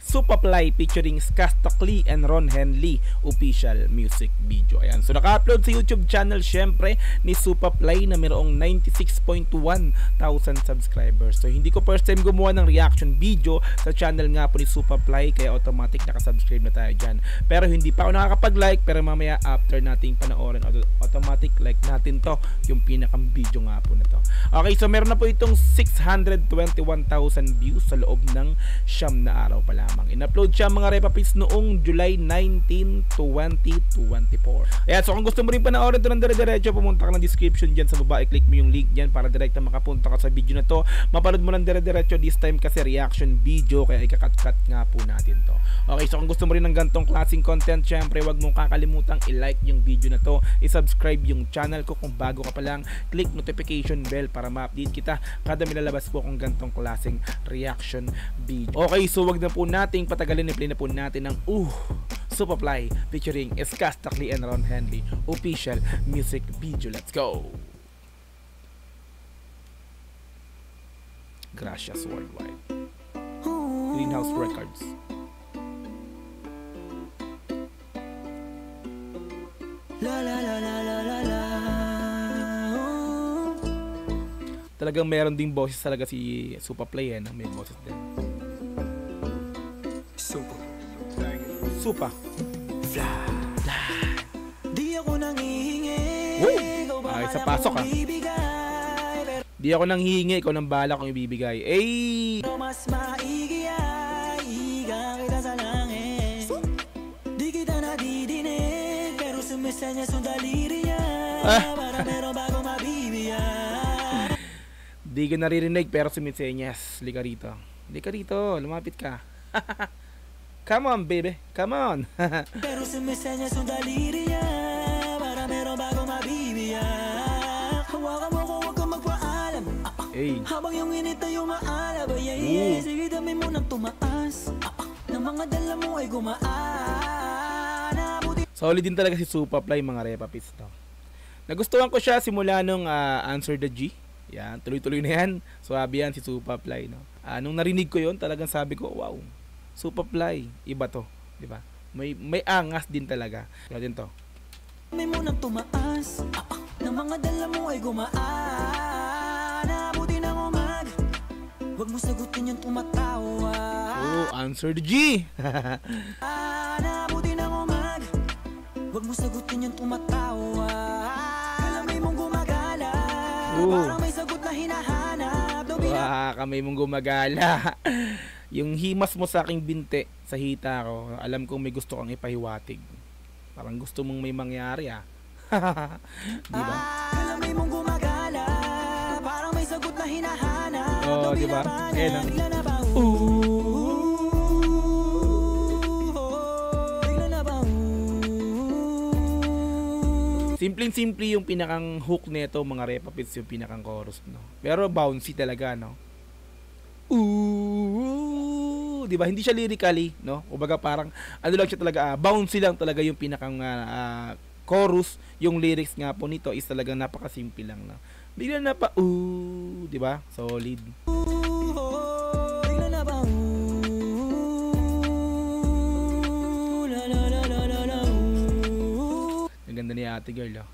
Supaplay featuring Skastakli and Ron Henley official music video. Ayan. So naka-upload sa YouTube channel syempre ni Supaplay na mayroong 96.1 thousand subscribers. So hindi ko first time gumawa ng reaction video sa channel nga po ni Supaplay, kaya automatic nakasubscribe na tayo dyan. Pero hindi pa ako nakakapag-like, pero mamaya after nating panoorin automatic like natin to, yung pinakang video nga po na to. Okay, so meron na po itong 621,000 views sa loob ng 9 na araw pa lamang. In-upload siya mga repapits noong July 19, 2024. Ayan, so kung gusto mo rin panoorin ito ng dire-diretso, pumunta ka ng description dyan sa baba, i-click mo yung link dyan para direkta makapunta ka sa video na to. Mapanood mo ng dire-diretso, this time kasi reaction video, kaya ikakat-cut nga po natin to. Okay, so kung gusto mo rin ng gantong klaseng content, syempre wag mong kakalimutang i-like yung video na to, i-subscribe yung channel ko kung bago ka pa lang, click notification bell para ma-update kita kada may lalabas po kung gantong klaseng reaction video. Okay, so wag na po nating patagalin, i-play na po natin ng Supaplay featuring Skastakli and Ron Henley official music video. Let's go! Gracias Worldwide, Greenhouse Records. La la la la la la la. Talagang meron ding boses talaga si Supaplay, may boses din. Supa. Di ako nanghihingi. Ay, sa pasok ha. Di ako nanghihingi, ikaw nang bahala kung ibibigay. Mas maigi ay kita sa langit. Di kita nadidinig, pero sumisanya sa daliri niya. Para meron bago mabibigay. Di ka naririnig pero sumisenyas. Lika rito. Lika rito, lumapit ka. Come on baby, come on. Pero sumisenya sa daliri niya, para meron bago mabibigay. Hawakan mo ko, huwag kang magpaalam. Habang yung init ay umaalab. Sige dami mo nang tumaas, na mga dala mo ay gumaan. Solid din talaga si Supaplay mga repapits to. Nagustuhan ko siya simula nung Answer the G. Yan, tuloy-tuloy na yan. Swabe yan si Supaplay, no? Nung narinig ko yon, talagang sabi ko, wow, Supaplay, iba to, di ba? May angas din talaga. Kaya din to. May munang tumaas, na mga dala mo ay gumaan. Nabuti ng umaga, huwag mo sagutin yung tumatawa. Answer the G. Nabuti ng umaga, huwag mo sagutin yung tumatawa. Kamay mong gumagala, parang may sagot na hinahanap. Kamay mong gumagala. Yung himas mo sa aking binti, sa hita ko, alam kong may gusto kang ipahiwatig. Parang gusto mong may mangyari diba? Kamay mong gumagala, parang may sagot na hinahanap. Diba? Simpleng-simple yung pinakang hook nito mga repapits, yung pinakang chorus, no? Pero bouncy talaga, no? Diba? Hindi siya lyrically, no? Kumbaga parang ano lang siya talaga, bouncy lang talaga yung pinakang chorus. Yung lyrics nga po nito is talagang napakasimple lang, no? Bigla na pa diba? Solid. Ang ganda ni ate girl, oh.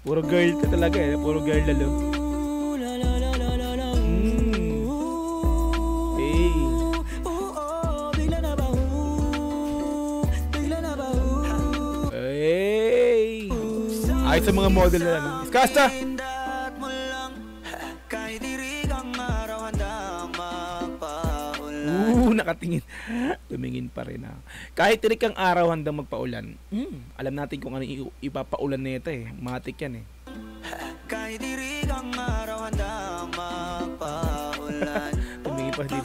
Puro girl to talaga, puro girl lalo. Ay sa mga model na lang. Skasta! Nakatingin. Tumingin pa rin. Kahit tirik ang araw handang magpaulan. Alam natin kung ano ipapaulan nito eh. Matik yan eh. Kahit tirik ang araw handang magpaulan. Tumingin pa dito.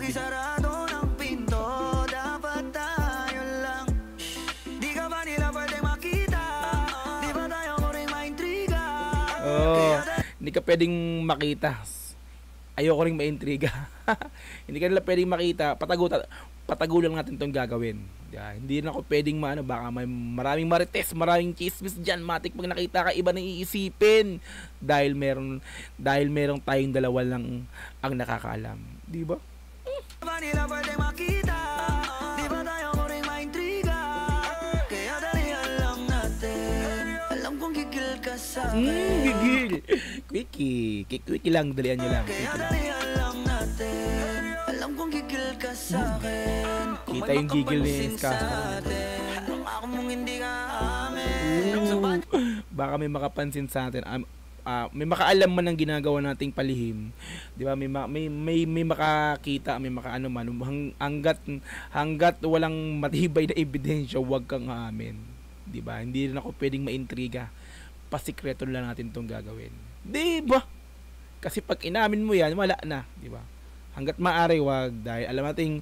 Hindi ka pwedeng makita. Ayoko ring maintriga. Hindi ka nila pwedeng makita. Patago lang natin itong gagawin. Hindi na ako pwedeng baka may maraming marites, maraming chismis dyan. Matik pag nakita ka, iba nang iisipin. Dahil merong tayong dalawa lang ang nakakaalam. Di ba? Nila pwede makita, di ba tayo muling maintriga? Kaya dalihan lang natin, alam kong gigil ka sa akin. Gigil. Quickie lang, dalian nyo lang. Kaya dalihan lang natin, alam kong gigil ka sa akin. Kita yung gigil ni Ska. Ako mong hindi ka amin. Baka may makapansin sa atin. May makaalam man ng ginagawa nating palihim, 'di ba? May makakita, may makaano man hangga't walang matibay na ebidensya, huwag kang aamin, 'di ba? Hindi rin ako pwedeng maintriga. Pasikreto lang natin 'tong gagawin. 'Di ba? Kasi pag inamin mo 'yan, wala na, 'di ba? Hangga't maaari, wag, dahil alam nating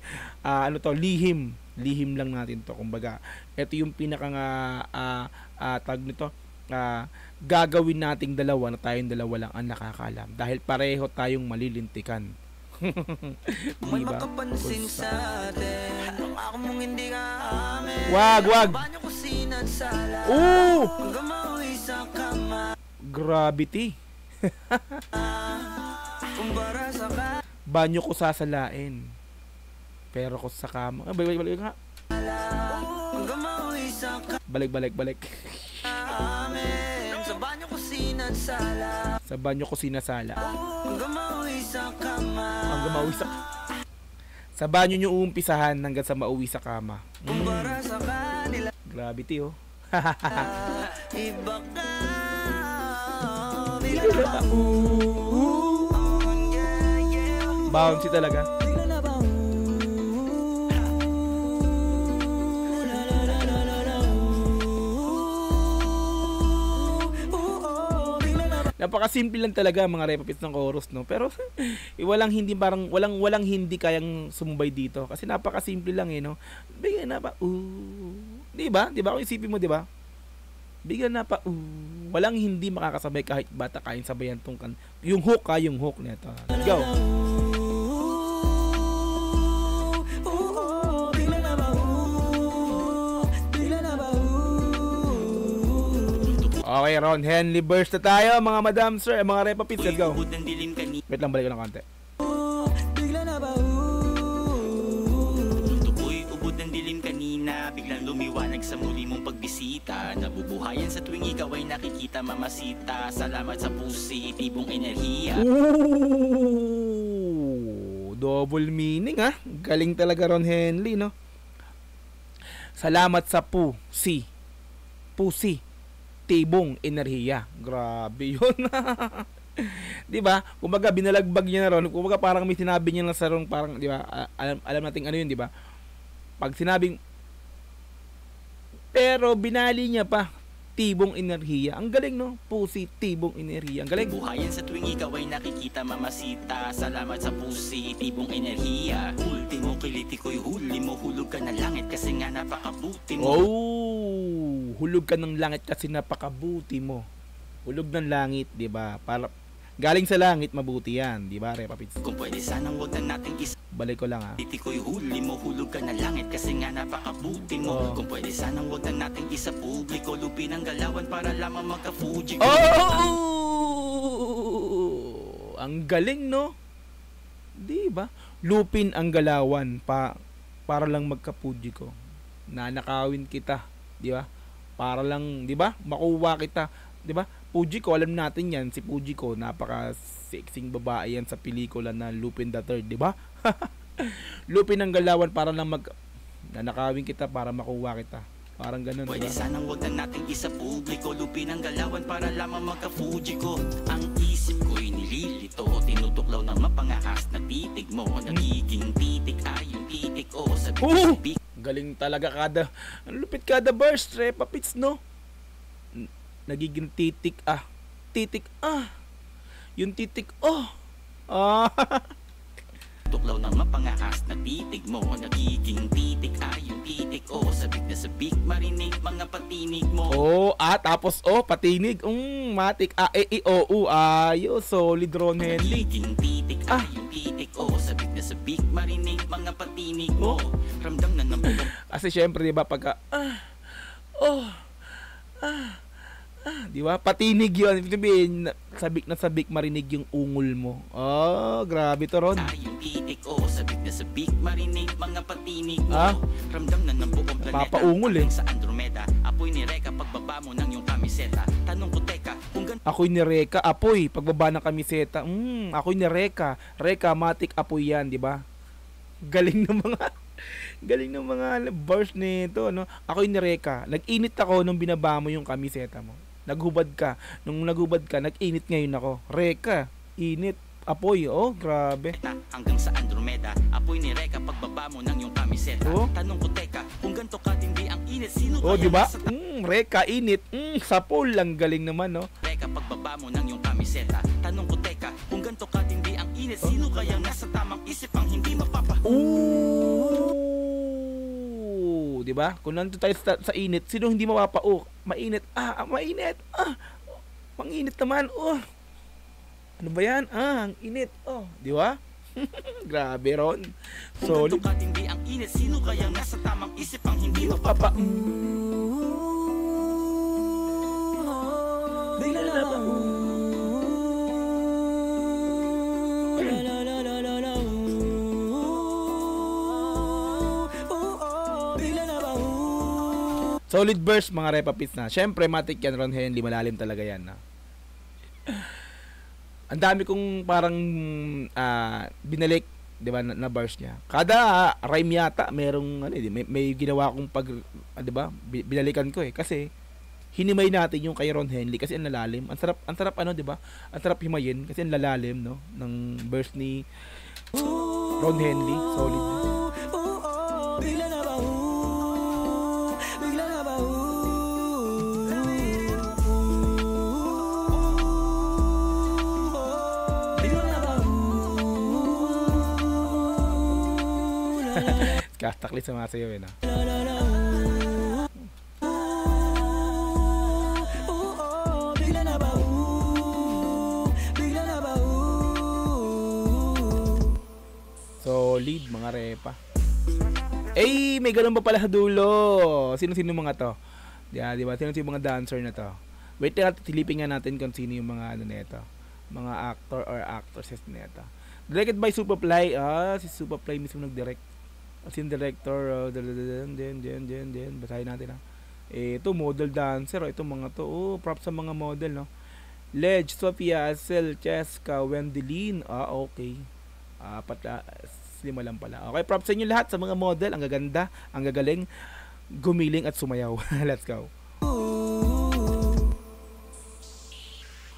lihim lang natin 'to. Kumbaga, ito yung pinaka tag nito, gagawin nating dalawa na tayong dalawa lang ang nakakaalam dahil pareho tayong malilintikan. May makapansin sa atin, ako mong hindi ka amin. Wag. Banyo ko sinadsala, hanggang mauwi sa kama. Gravity. Kumbara sa ka, Banyo ko sasalain, pero ko sa kama. Balik nga. hanggang mauwi sa kama. Balik. Amen. Sa banyo ko sinadsala, Sa banyo ko sinasala. hanggang mauwi sa kama. Hanggang mauwi sa... Sa banyo nyo uumpisahan hanggang sa mauwi sa kama. Kumbara sa kanila, Gravity, oh. iba ka. Bouncy talaga. Napakasimple lang talaga mga repapits ng chorus, no? Pero walang hindi kayang sumubay dito kasi napakasimple lang no. Bigyan na pa 'Di ba? Kung isipin mo, 'di ba? Bigyan na pa walang hindi makakasabay kahit bata kain sabayan tong yung hook nito. Let's go. Okay, Ron Henley burst na tayo mga madam sir, mga repapits. Let's go. Wait lang, balik ko ng konti. Bigla na ba Tukoy ubod ng dilim kanina, biglang lumiwanag sa muli mong pagbisita. Nabubuhayan sa tuwing ikaw ay nakikita, mamasita. Salamat sa positibong enerhiya. Double meaning Galing talaga Ron Henley, no? Salamat sa pusi tibong enerhiya. Grabe yun. Di ba? Kumbaga binalagbag niya na ron. Kumbaga parang may sinabi niya na sa ron, parang, di ba? Alam natin ano yun, di ba? Pag sinabing pero binali niya pa tibong enerhiya. Ang galing, no? Positibong enerhiya. Ang galing. Buhayan sa tuwing ikaw ay nakikita, mamasita. Salamat sa positibong enerhiya. Ultimo kiliti ko'y huli mo, hulog ka ng langit kasi nga napakabuti mo. Hulog ka ng langit kasi napakabuti mo. Hulog ng langit, 'di ba? Para galing sa langit, mabuti 'yan, 'di ba, repapits? Kung pwede sanang wag na nating Balik ko lang kiliti ko'y huli mo, hulog ka ng langit kasi nga napakabuti mo. Kung pwede sanang wag na nating isa publiko, lupin ang galawan para lamang magka-Fuji ko. Ang galing, no? 'Di ba? Lupin ang galawan para lang magka-Fuji ko. Nanakawin kita, 'di ba? Para lang, 'di ba? Makuha kita, 'di ba? Fuji ko, alam natin 'yan, si Fuji ko, napaka-sexing babae yan sa pelikula na Lupin the Third, 'di ba? Lupin ang galawan para lang nanakawin kita para makuha kita. Parang ganun, pwede diba? sanang wag na nating isa publiko, lupin ang galawan para lamang magka-Fuji ko. Ang isip ko'y nililito, tinutuklaw ng mapangahas na titig mo. Nagiging titik ay yung titik o sa bibig. Galing talaga ang lupit kada burst, repapits, no? Nagiging titik yung titik Tuklaw ng mapangahas na titig mo. Nagiging titik ay yung titik o sabik na sabik, marinig mga patinig mo. Tapos patinig, matik, ayos, solid Ron Henley. Nagiging titik ay yung titik o sabik na sabik, marinig mga patinig mo. Ramdam na ng buong. Kasi syempre, diba, pagka Di ba? Patinig yun. Ibig sabihin, sabik na sabik marinig yung ungol mo. Oh, grabe to, Ron. Tayong titik o sabik na sabik marinig mga patinig mo. Ah? Ramdam na ng buong planeta. Papaungol eh. Sa Andromeda, apoy ni Reka pagbaba mo ng iyong kamiseta. Tanong ko teka, kung Ako'y ni Reka, apoy, pagbaba ng kamiseta. Ako'y ni Reka. Reka, matik apoy yan, di ba? Galing ng mga bars nito, no? Ako'y ni Reka. Nag-init ako nung binaba mo yung kamiseta mo. Naghubad ka. Nung naghubad ka, nag-init ngayon ako. Reka, init, apoy. Oh, grabe. hanggang sa Andromeda, apoy ni Reka pagbaba mo ng iyong kamiseta. Oh? Tanong ko teka, kung ganito katindi ang init, sino Oh, kaya di ba? nasa Reka, init. Sapol lang, galing naman, no? Reka pagbaba mo ng iyong kamiseta. Tanong ko teka, kung ganito katindi ang init, sino kaya nasa tamang isip ang hindi mapapa... Ooh, 'di ba? Kung nandoon tayo sa init, sino hindi mapapao? Mainit. Mainit. Manginit naman. Ano ba 'yan? Ang init. 'di ba? Grabe, Ron. Kung Solid. ganito katindi ang init, sino kaya nasa tamang isip ang hindi mapapa... Bigla na ba? Solid verse, mga repapits na. Syempre, matik yan, Ron Henley. Malalim talaga yan, na. Ang dami kong parang binalik, di ba, na verse niya. Kada rhyme yata, merong, may ginawa kong di ba, binalikan ko eh. Kasi, hinimay natin yung kay Ron Henley kasi ang lalalim. Ang sarap di ba? Ang sarap himayin kasi ang lalalim, no, ng verse ni Ron Henley. Solid. Bigla na ba? Bigla na ba? Bigla na ba? Kastakli sumasayaw eh, no? Bigla na ba? Bigla na ba? Solid, mga repa. Eh, may ganun ba pala sa dulo? Sino-sino mga to? Di ba? Sino-sino mga dancer na to? Wait, silipin nga natin kung sino yung mga nito. Mga actor or actresses nito. Directed by Superfly. Si Superfly mismo nag-direct. As in director. Basahin natin, ha. Ito, model dancer. Ito mga to. Props sa mga model, no? Ledge, Sofia, Asel, Cheska, Wendelin. Okay. Lima lang pala. Okay, props sa inyo lahat sa mga model. Ang gaganda, ang gagaling, gumiling at sumayaw. Let's go.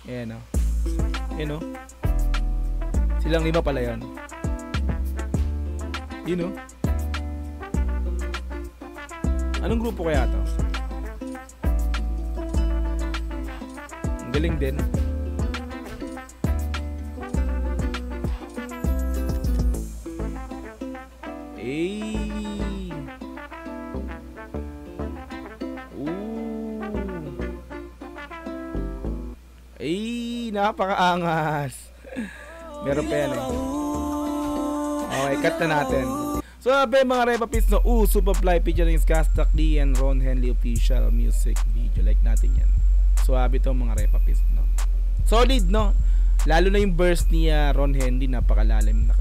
Ayan, o. Silang lima pala yun. Yun, o. Anong grupo kaya to? Ang galing din. Napakaangas. Meron pa yan, eh. Okay, cut na natin. So, mga repapits, no? Superfly featuring Kastakli and Ron Henley official music video. Like natin yan. Suabe to, mga repapits, no? Solid, no? Lalo na yung verse ni Ron Henley, napakalalim.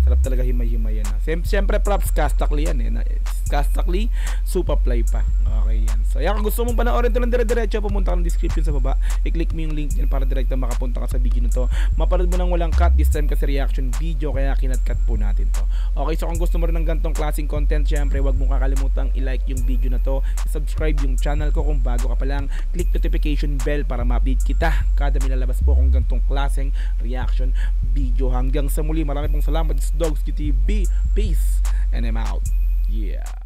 Sarap talaga himay-himay yan. Siyempre, props Kastakli yan, eh. Kastakli, Superfly pa. Okay yan. So, kung gusto mong panoorin ito ng dire-diretso, pumunta ka ng description sa baba. I-click mo yung link yan para direkta makapunta ka sa video na to. Mapanood mo nang walang cut. This time kasi reaction video, kaya kinat-cut po natin to. Okay, so kung gusto mo rin ng gantong klaseng content, syempre, wag mong kakalimutang i-like yung video na to. I-subscribe yung channel ko kung bago ka pa lang. Click notification bell para ma-update kita kada milalabas po kung gantong klaseng reaction video. Hanggang sa muli, marami pong salamat. This is Dogs TV. Peace. And I'm out. Yeah.